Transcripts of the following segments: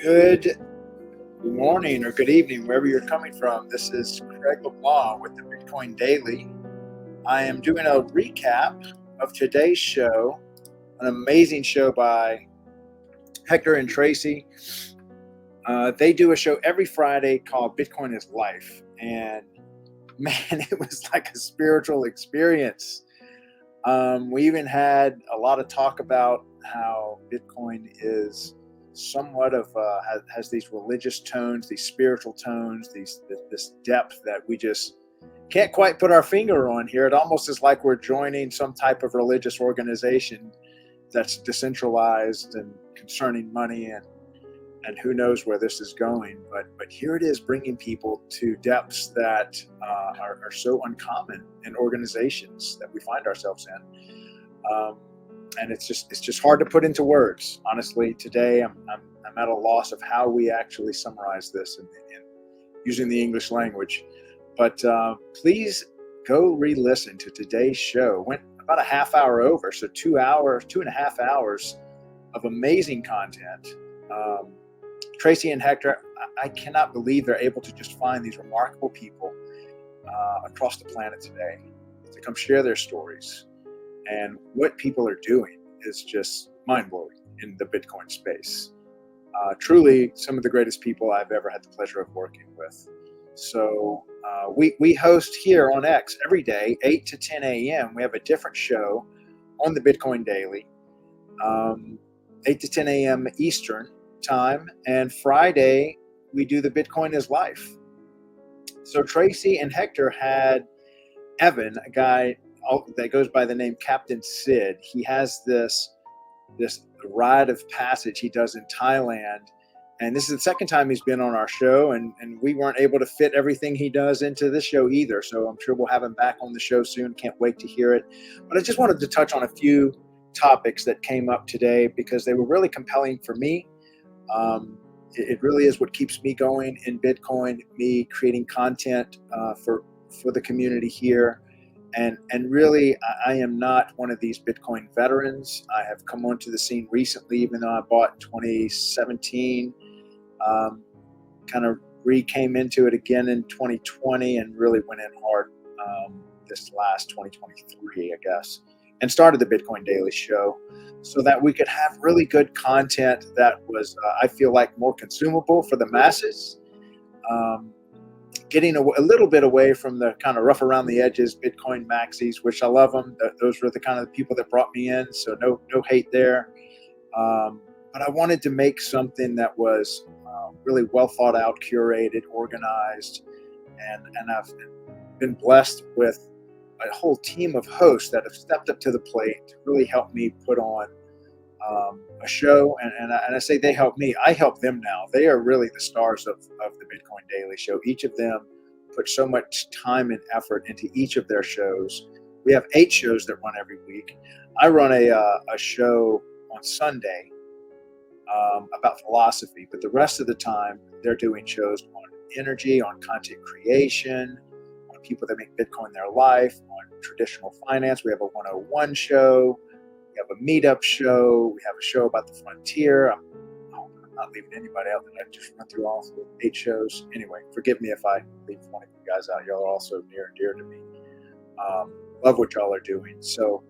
Good morning or good evening, wherever you're coming from. This is Craig LeBlanc with the Bitcoin Daily. I am doing a recap of today's show, an amazing show by Hector and Tracy. They do a show every Friday called Bitcoin is Life. And man, it was like a spiritual experience. We even had a lot of talk about how Bitcoin is somewhat of has these religious tones, these spiritual tones, this depth that we just can't quite put our finger on here. It almost is like we're joining some type of religious organization that's decentralized and concerning money and who knows where this is going. But here it is, bringing people to depths that are so uncommon in organizations that we find ourselves in. And it's just hard to put into words. Honestly, today I'm at a loss of how we actually summarize this in using the English language. But please go re-listen to today's show. Went about a half hour over, so 2 hours, 2.5 hours of amazing content. Tracy and Hector, I cannot believe they're able to just find these remarkable people across the planet today to come share their stories. And what people are doing is just mind-blowing in the Bitcoin space. Truly, some of the greatest people I've ever had the pleasure of working with. So we host here on X every day, 8 to 10 a.m. We have a different show on the Bitcoin Daily, 8 to 10 a.m. Eastern time. And Friday, we do the Bitcoin is Life. So Tracy and Hector had Evan, a guy that goes by the name Captain Sid. He has this rite of passage he does in Thailand, and this is the second time he's been on our show, and we weren't able to fit everything he does into this show either, so I'm sure we'll have him back on the show soon. Can't wait to hear it. But I just wanted to touch on a few topics that came up today because they were really compelling for me. It really is what keeps me going in Bitcoin, me creating content for the community here. And really, I am not one of these Bitcoin veterans. I have come onto the scene recently, even though I bought in 2017, kind of came into it again in 2020 and really went in hard this last 2023, I guess, and started the Bitcoin Daily Show so that we could have really good content that was, I feel like, more consumable for the masses. Getting a little bit away from the kind of rough around the edges Bitcoin maxis, which I love them. Those were the kind of people that brought me in, so no hate there. But I wanted to make something that was really well thought out, curated, organized, and I've been blessed with a whole team of hosts that have stepped up to the plate to really help me put on a show, and I say they help me. I help them now. They are really the stars of the Bitcoin Daily Show. Each of them put so much time and effort into each of their shows. We have 8 shows that run every week. I run a show on Sunday about philosophy, but the rest of the time they're doing shows on energy, on content creation, on people that make Bitcoin their life, on traditional finance. We have a 101 show. We have a meetup show. We have a show about the frontier. I'm not leaving anybody out. That I just run through all 8 shows. Anyway, forgive me if I leave one of you guys out. Y'all are also near and dear to me. Love what y'all are doing. So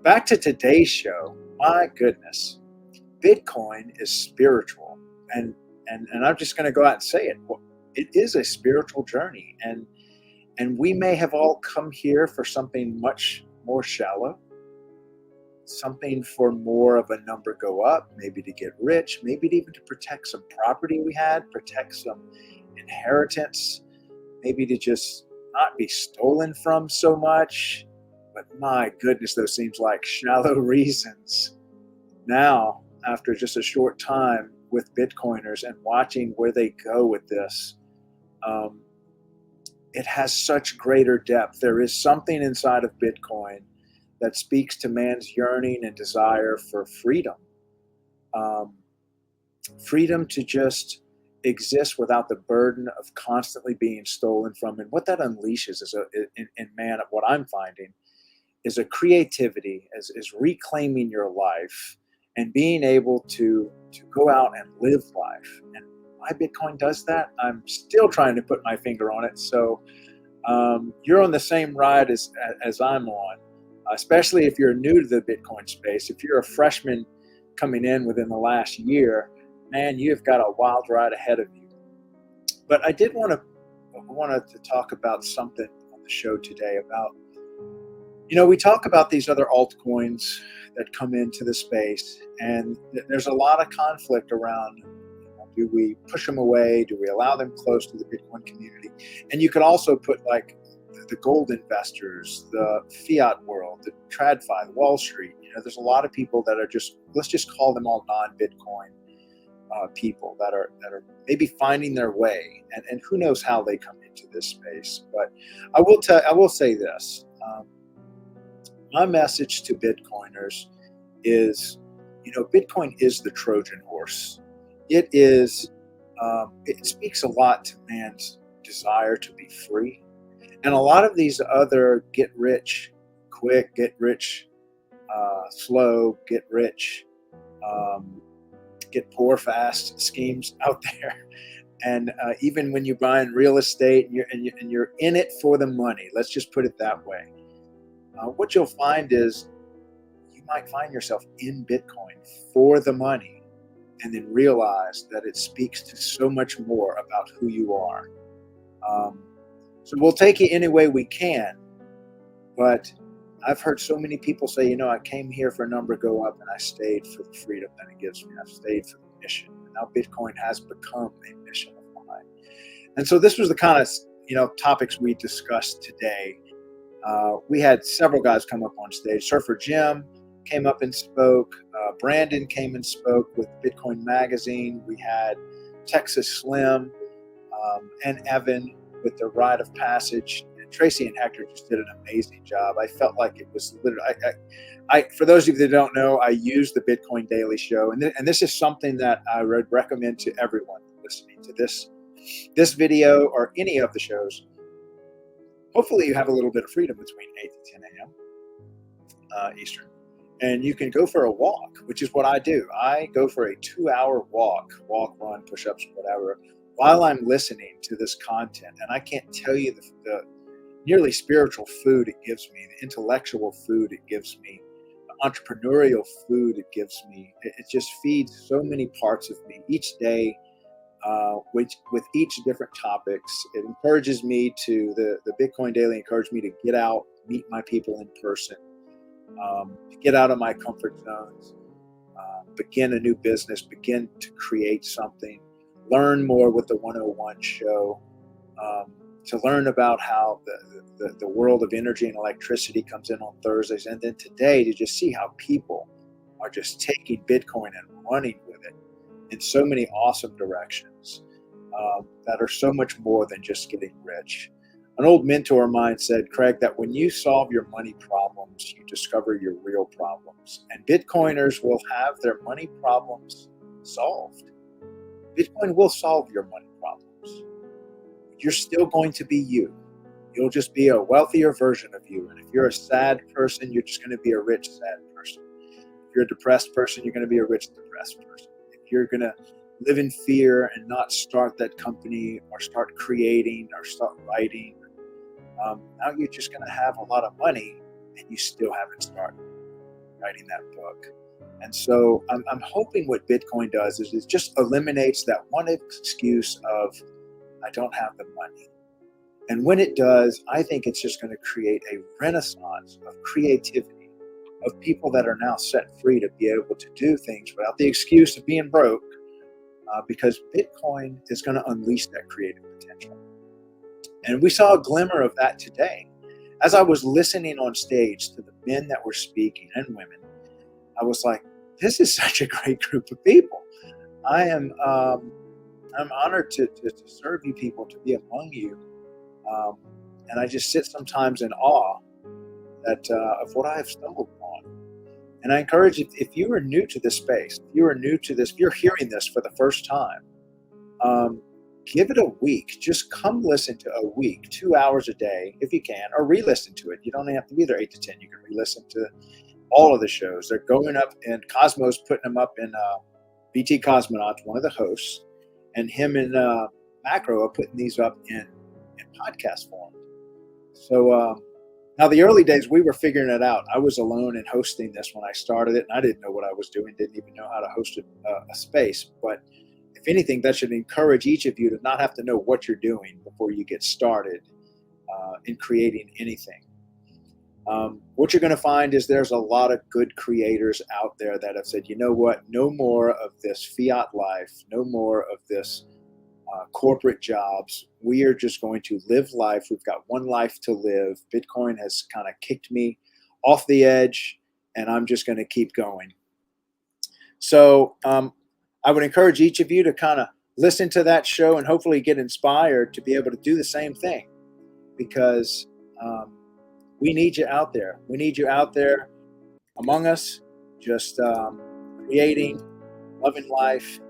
back to today's show. My goodness, Bitcoin is spiritual, and I'm just going to go out and say it. It is a spiritual journey, and we may have all come here for something much more shallow. Something for more of a number go up, maybe to get rich, maybe even to protect some property we had, protect some inheritance, maybe to just not be stolen from so much. But my goodness, those seems like shallow reasons. Now, after just a short time with Bitcoiners and watching where they go with this, it has such greater depth. There is something inside of Bitcoin that speaks to man's yearning and desire for freedom. Freedom to just exist without the burden of constantly being stolen from. And what that unleashes is in man, what I'm finding is a creativity, is reclaiming your life and being able to go out and live life. And why Bitcoin does that, I'm still trying to put my finger on it. So you're on the same ride as I'm on, especially if you're new to the Bitcoin space. If you're a freshman coming in within the last year, man, you've got a wild ride ahead of you. But I did wanted to talk about something on the show today about, we talk about these other altcoins that come into the space, and there's a lot of conflict around, do we push them away? Do we allow them close to the Bitcoin community? And you could also put like the gold investors, the fiat world, the TradFi, the Wall Street. There's a lot of people that are let's just call them all non-Bitcoin people that are maybe finding their way, and who knows how they come into this space. But I will say this. My message to Bitcoiners is, Bitcoin is the Trojan horse. It is. It speaks a lot to man's desire to be free, and a lot of these other get rich quick, get rich slow, get rich, get poor fast schemes out there. And even when you're buying real estate and you're in it for the money, let's just put it that way. What you'll find is you might find yourself in Bitcoin for the money, and then realize that it speaks to so much more about who you are. So we'll take it any way we can, but I've heard so many people say, I came here for a number to go up, and I stayed for the freedom that it gives me. I've stayed for the mission. And now Bitcoin has become a mission of mine. And so this was the kind of, topics we discussed today. We had several guys come up on stage. Surfer Jim came up and spoke. Brandon came and spoke with Bitcoin Magazine. We had Texas Slim and Evan with the Rite of Passage. And Tracy and Hector just did an amazing job. I felt like it was literally, I for those of you that don't know, I use the Bitcoin Daily Show. And this is something that I would recommend to everyone listening to this video or any of the shows. Hopefully you have a little bit of freedom between 8 to 10 a.m. Eastern. And you can go for a walk, which is what I do. I go for a 2-hour walk, run, push-ups, whatever, while I'm listening to this content. And I can't tell you the nearly spiritual food it gives me, the intellectual food it gives me, the entrepreneurial food it gives me. It just feeds so many parts of me each day. With each different topics. It encourages me the Bitcoin Daily encouraged me to get out, meet my people in person, to get out of my comfort zones, begin a new business, begin to create something, learn more with the 101 show, to learn about how the world of energy and electricity comes in on Thursdays. And then today to just see how people are just taking Bitcoin and running with it in so many awesome directions that are so much more than just getting rich. An old mentor of mine said, Craig, that when you solve your money problems, you discover your real problems. And Bitcoiners will have their money problems solved. Bitcoin will solve your money problems. You're still going to be you. You'll just be a wealthier version of you. And if you're a sad person, you're just going to be a rich, sad person. If you're a depressed person, you're going to be a rich, depressed person. If you're going to live in fear and not start that company or start creating or start writing, now you're just going to have a lot of money and you still haven't started writing that book. And so I'm hoping what Bitcoin does is it just eliminates that one excuse of, I don't have the money. And when it does, I think it's just going to create a renaissance of creativity, of people that are now set free to be able to do things without the excuse of being broke, because Bitcoin is going to unleash that creative potential. And we saw a glimmer of that today. As I was listening on stage to the men that were speaking and women, I was like, this is such a great group of people. I'm honored to serve you people, to be among you. And I just sit sometimes in awe of what I have stumbled upon. And I encourage you, if you are new to this space, if you are new to this, if you're hearing this for the first time, give it a week. Just come listen to a week, 2 hours a day, if you can, or re-listen to it. You don't have to be there 8 to 10. You can re-listen to all of the shows. They're going up, and Cosmo's putting them up in BT Cosmonauts, one of the hosts, and him and Macro are putting these up in podcast form. So now the early days, we were figuring it out. I was alone in hosting this when I started it, and I didn't know what I was doing, didn't even know how to host a space. But if anything, that should encourage each of you to not have to know what you're doing before you get started in creating anything. What you're going to find is there's a lot of good creators out there that have said, you know what, no more of this fiat life, no more of this corporate jobs. We are just going to live life. We've got one life to live. Bitcoin has kind of kicked me off the edge, and I'm just going to keep going. So I would encourage each of you to kind of listen to that show and hopefully get inspired to be able to do the same thing, because we need you out there. We need you out there among us, just creating, loving life,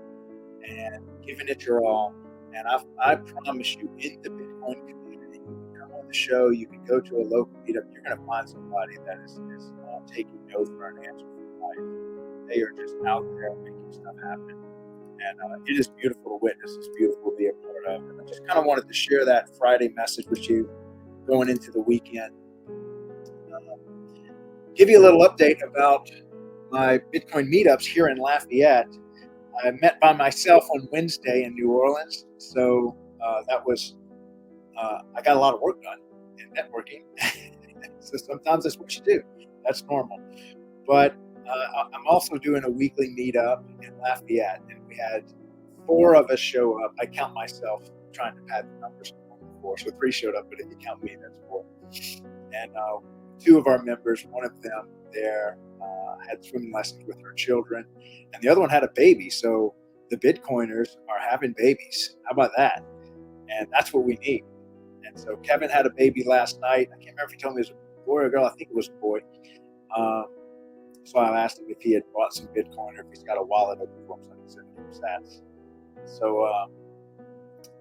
and giving it your all. And I promise you, in the Bitcoin community, you can come on the show, you can go to a local meetup, you're going to find somebody that is taking no for an answer for life. They are just out there making stuff happen. And it is beautiful to witness. It's beautiful to be a part of. And I just kind of wanted to share that Friday message with you going into the weekend. Give you a little update about my Bitcoin meetups here in Lafayette. I met by myself on Wednesday in New Orleans, so that was I got a lot of work done in networking. So sometimes that's what you do. That's normal. But I'm also doing a weekly meetup in Lafayette, and we had 4 of us show up. I count myself, trying to pad the numbers from 4, so 3 showed up, but if you count me, that's 4. And 2 of our members, one of them there had swimming lessons with her children, and the other one had a baby. So the Bitcoiners are having babies. How about that? And that's what we need. And so Kevin had a baby last night. I can't remember if he told me it was a boy or a girl. I think it was a boy. So I asked him if he had bought some Bitcoin or if he's got a wallet open for him, so I can send him sats. So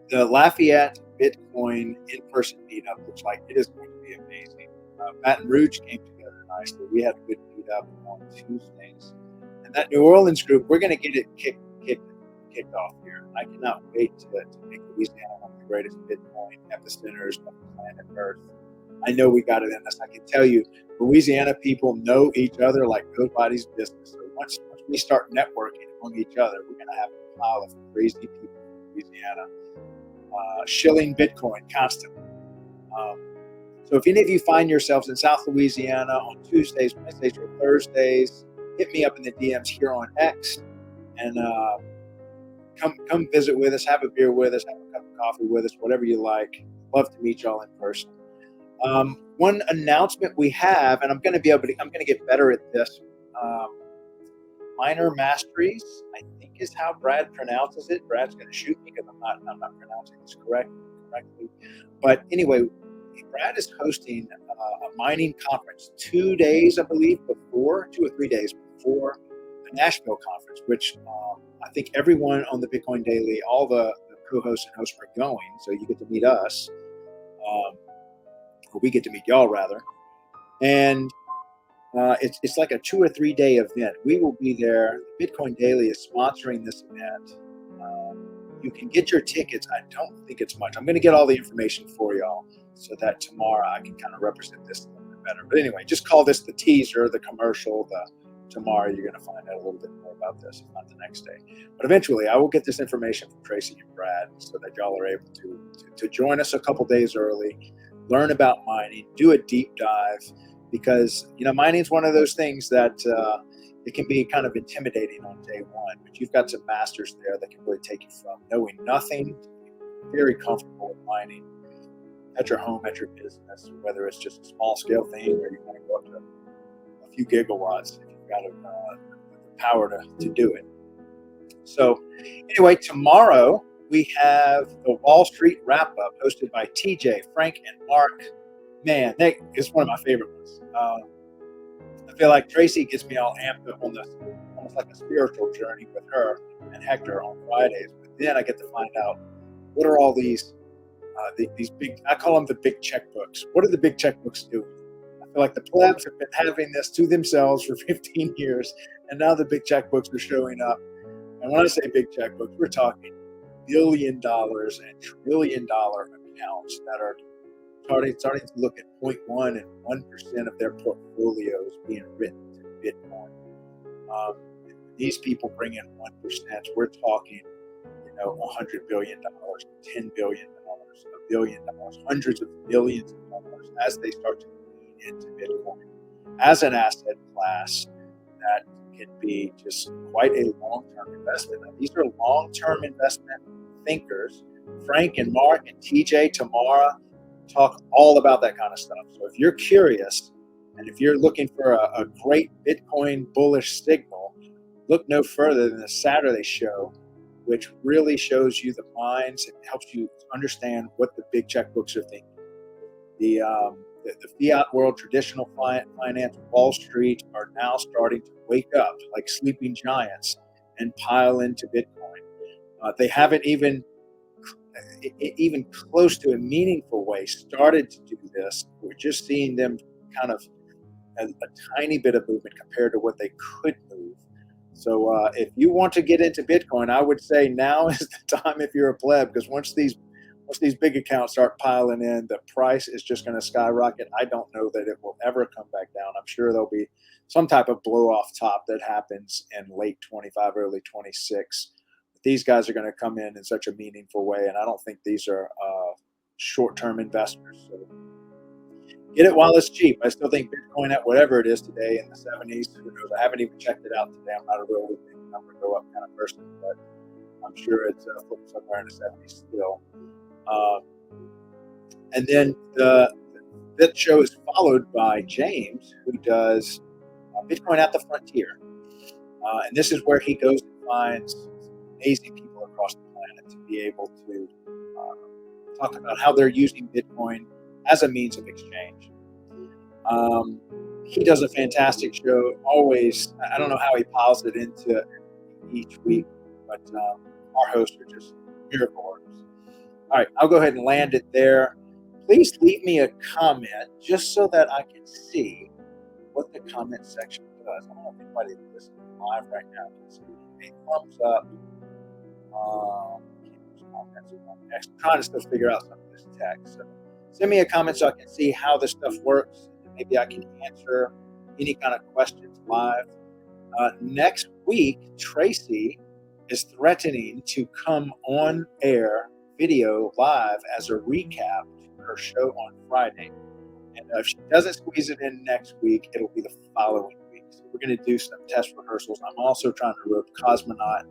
the Lafayette Bitcoin in-person meetup looks like it is going to be amazing. Baton Rouge came together nicely. We had a good meetup on Tuesdays. And that New Orleans group, we're going to get it kicked off here. I cannot wait to make Louisiana one of the greatest Bitcoin epicenters of the planet Earth. I know we got it in us. I can tell you, Louisiana people know each other like nobody's business. So once we start networking among each other, we're going to have a pile of crazy people in Louisiana shilling Bitcoin constantly. So if any of you find yourselves in South Louisiana on Tuesdays, Wednesdays, or Thursdays, hit me up in the DMs here on X, and come visit with us, have a beer with us, have a cup of coffee with us, whatever you like. Love to meet y'all in person. One announcement we have, and I'm going to get better at this. Minor Masteries, I think is how Brad pronounces it. Brad's going to shoot me because I'm not pronouncing this correctly. But anyway, Brad is hosting a mining conference 2 days, I believe, 2 or 3 days before the Nashville conference, which I think everyone on the Bitcoin Daily, all the co-hosts and hosts are going. So you get to meet us, or we get to meet y'all rather. And it's like a 2 or 3 day event. We will be there. The Bitcoin Daily is sponsoring this event. You can get your tickets. I don't think it's much. I'm going to get all the information for y'all so that tomorrow I can kind of represent this a little bit better. But anyway, just call this the teaser, the commercial. Tomorrow you're going to find out a little bit more about this, if not the next day. But eventually I will get this information from Tracy and Brad so that y'all are able to join us a couple days early, learn about mining, do a deep dive, because mining is one of those things that it can be kind of intimidating on day one, but you've got some masters there that can really take you from knowing nothing to very comfortable with mining at your home, at your business, whether it's just a small scale thing or you want to go up to a few gigawatts if you've got the power to do it. So anyway, tomorrow we have the Wall Street Wrap Up hosted by TJ, Frank, and Mark. Man, it's one of my favorite ones. I feel like Tracy gets me all amped up on this, almost like a spiritual journey with her and Hector on Fridays. But then I get to find out what are all these big, I call them the big checkbooks. What are the big checkbooks doing? I feel like the plebs have been having this to themselves for 15 years, and now the big checkbooks are showing up. And when I say big checkbooks, we're talking $1 billion and $1 trillion accounts that are starting to look at 0.1 and 1% of their portfolios being written to Bitcoin. These people bring in 1%. We're talking, $100 billion, $10 billion, $1 billion, hundreds of billions of dollars as they start to lean into Bitcoin as an asset class that can be just quite a long-term investment. Now, these are long-term investment thinkers. Frank and Mark and TJ Tamara talk all about that kind of stuff. So if you're curious and if you're looking for a great Bitcoin bullish signal, look no further than the Saturday show, which really shows you the minds and helps you understand what the big checkbooks are thinking. The fiat world, traditional finance, Wall Street are now starting to wake up like sleeping giants and pile into Bitcoin. They haven't even close to a meaningful way started to do this. We're just seeing them kind of a tiny bit of movement compared to what they could move. So if you want to get into Bitcoin, I would say now is the time if you're a pleb, because once these big accounts start piling in, the price is just going to skyrocket. I don't know that it will ever come back down. I'm sure there'll be some type of blow off top that happens in late 25, early 26. But these guys are going to come in such a meaningful way, and I don't think these are short-term investors. So get it while it's cheap. I still think Bitcoin at whatever it is today in the 70s. Who knows? I haven't even checked it out today. I'm not a real big number go up kind of person, but I'm sure it's flipping somewhere in the 70s still. And then that show is followed by James, who does Bitcoin at the Frontier. And this is where he goes and finds amazing people across the planet to be able to talk about how they're using Bitcoin as a means of exchange. He does a fantastic show. Always, I don't know how he piles it into each week, but our hosts are just miracle workers. All right, I'll go ahead and land it there. Please leave me a comment just so that I can see what the comment section does. I don't know if anybody listening live right now can see a thumbs up. I'm trying to still figure out some of this text. So send me a comment so I can see how this stuff works. Maybe I can answer any kind of questions live. Next week, Tracy is threatening to come on air video live as a recap to her show on Friday. And if she doesn't squeeze it in next week, it'll be the following week. So we're going to do some test rehearsals. I'm also trying to rope Cosmonaut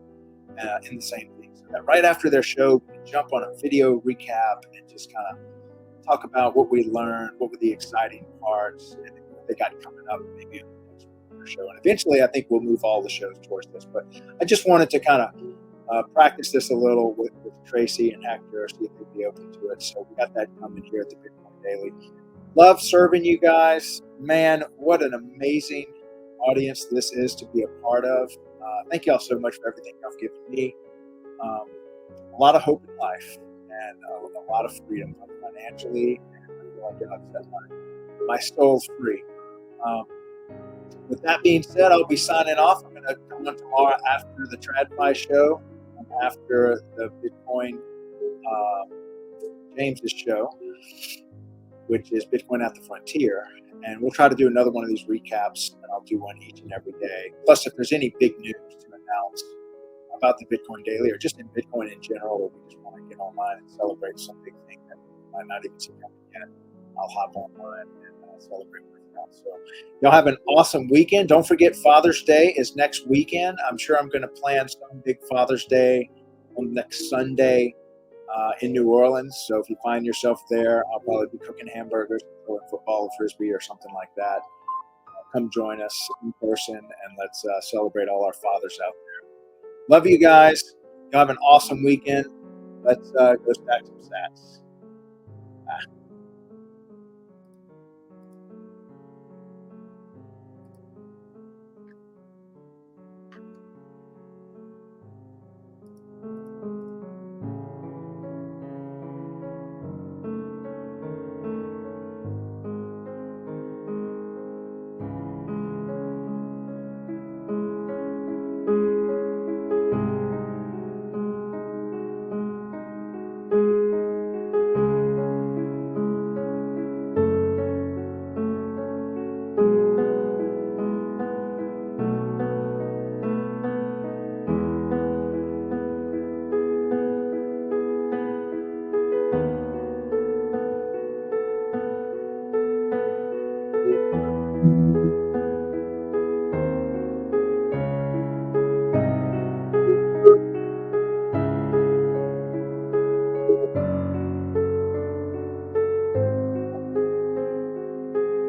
in the same thing. So that right after their show, we can jump on a video recap and just kind of talk about what we learned, what were the exciting parts, and what they got coming up maybe on the next show. And eventually, I think we'll move all the shows towards this. But I just wanted to kind of practice this a little with Tracy and Hector, see if they'd be open to it. So we got that coming here at the Bitcoin Daily. Love serving you guys. Man, what an amazing audience this is to be a part of. Thank you all so much for everything y'all given me. A lot of hope in life and a lot of freedom financially. And I feel like God set my soul's free. With that being said, I'll be signing off. I'm going to come on tomorrow after the TradFi show, after the Bitcoin James's show, which is Bitcoin at the Frontier. And we'll try to do another one of these recaps, and I'll do one each and every day. Plus, if there's any big news to announce about the Bitcoin Daily or just in Bitcoin in general, or we just want to get online and celebrate some big thing that might not even see coming yet, I'll hop online and celebrate with y'all. So y'all have an awesome weekend. Don't forget Father's Day is next weekend. I'm sure I'm going to plan some big Father's Day on next Sunday in New Orleans. So if you find yourself there, I'll probably be cooking hamburgers, throwing football or frisbee or something like that. Come join us in person and let's celebrate all our fathers out there. Love you guys. You have an awesome weekend. Let's go stack some sats. Bye.